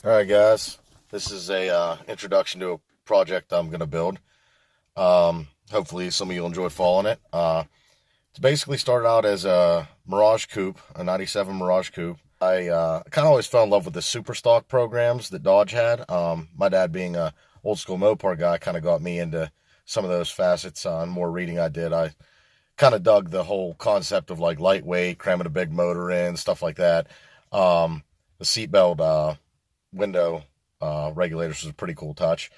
All right, guys. This is a introduction to a project I'm gonna build. Hopefully, some of you'll enjoy following it. It's basically started out as a Mirage coupe, a '97 Mirage coupe. I kind of always fell in love with the super stock programs that Dodge had. My dad, being a old school Mopar guy, kind of got me into some of those facets. On more reading I did, I kind of dug the whole concept of like lightweight, cramming a big motor in, stuff like that. The seatbelt window regulators was a pretty cool touch.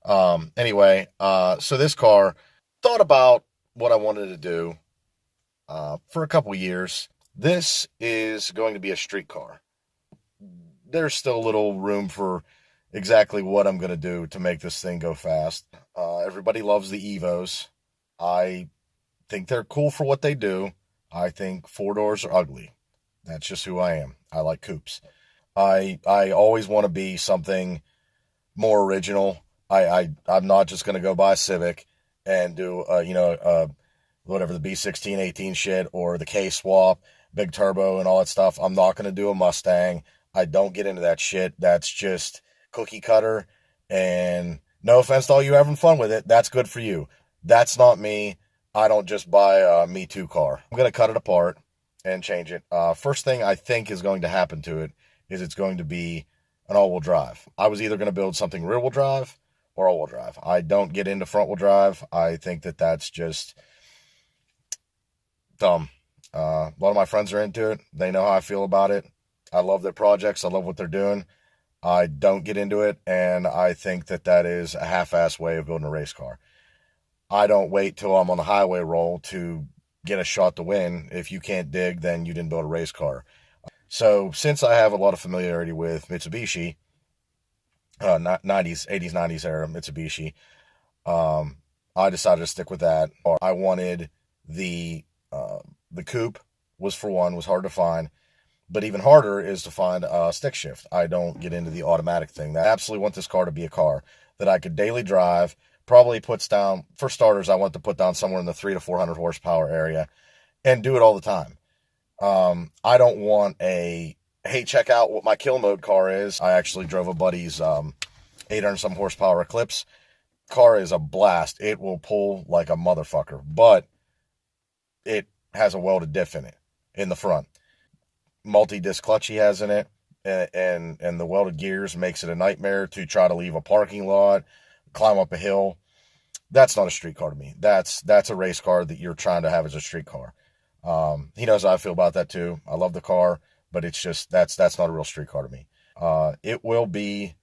So this car, thought about what I wanted to do for a couple years. This is going to be a street car. There's still a little room for exactly what I'm going to do to make this thing go fast. Everybody loves the Evos. I think they're cool for what they do. I think four doors are ugly. That's just who I am. I like coupes. I always want to be something more original. I'm not just gonna go buy a Civic and do whatever, the B16 18 shit or the K swap, big turbo and all that stuff. I'm not gonna do a Mustang. I don't get into that shit. That's just cookie cutter. And no offense to all you having fun with it, that's good for you. That's not me. I don't just buy a Me Too car. I'm gonna cut it apart and change it. First thing I think is going to happen to it is it's going to be an all-wheel drive. I was either going to build something rear-wheel drive or all-wheel drive. I don't get into front-wheel drive. I think that that's just dumb. A lot of my friends are into it. They know how I feel about it. I love their projects. I love what they're doing. I don't get into it, and I think that that is a half-ass way of building a race car. I don't wait till I'm on the highway roll to get a shot to win. If you can't dig, then you didn't build a race car. So since I have a lot of familiarity with Mitsubishi, 90s, 80s, 90s era Mitsubishi, I decided to stick with that. I wanted the coupe was, for one, was hard to find, but even harder is to find a stick shift. I don't get into the automatic thing. I absolutely want this car to be a car that I could daily drive. Probably puts down, for starters, I want to put down somewhere in the 300 to 400 horsepower area and do it all the time. I don't want a, hey, check out what my kill mode car is. I actually drove a buddy's 800 some horsepower Eclipse. Car is a blast. It will pull like a motherfucker, but it has a welded diff in it in the front. Multi-disc clutch he has in it, and the welded gears makes it a nightmare to try to leave a parking lot, climb up a hill. That's not a street car to me. That's a race car that you're trying to have as a street car. He knows how I feel about that too. I love the car, but it's just, that's not a real street car to me. It will be,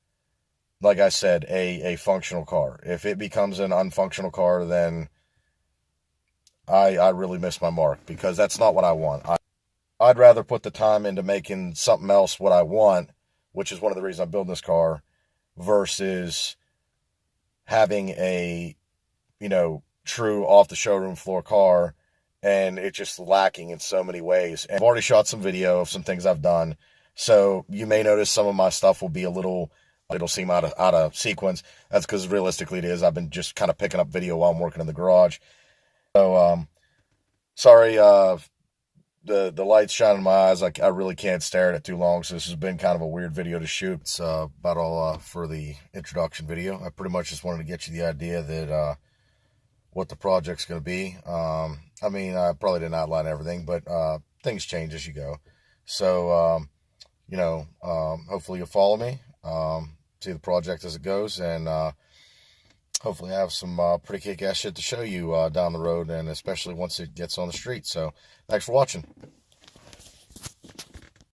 like I said, a functional car. If it becomes an unfunctional car, then I really miss my mark, because that's not what I want. I'd rather put the time into making something else what I want, which is one of the reasons I'm building this car, versus having a, true off the showroom floor car, and it's just lacking in so many ways. And I've already shot some video of some things I've done, so you may notice some of my stuff will be it'll seem out of sequence. That's because realistically it is. I've been just kind of picking up video while I'm working in the garage. So, sorry, the light's shining in my eyes. I really can't stare at it too long, so this has been kind of a weird video to shoot. It's about all for the introduction video. I pretty much just wanted to get you the idea that what the project's going to be. I probably didn't outline everything, but things change as you go. So, hopefully you'll follow me, see the project as it goes, and hopefully have some pretty kick-ass shit to show you down the road, and especially once it gets on the street. So, thanks for watching.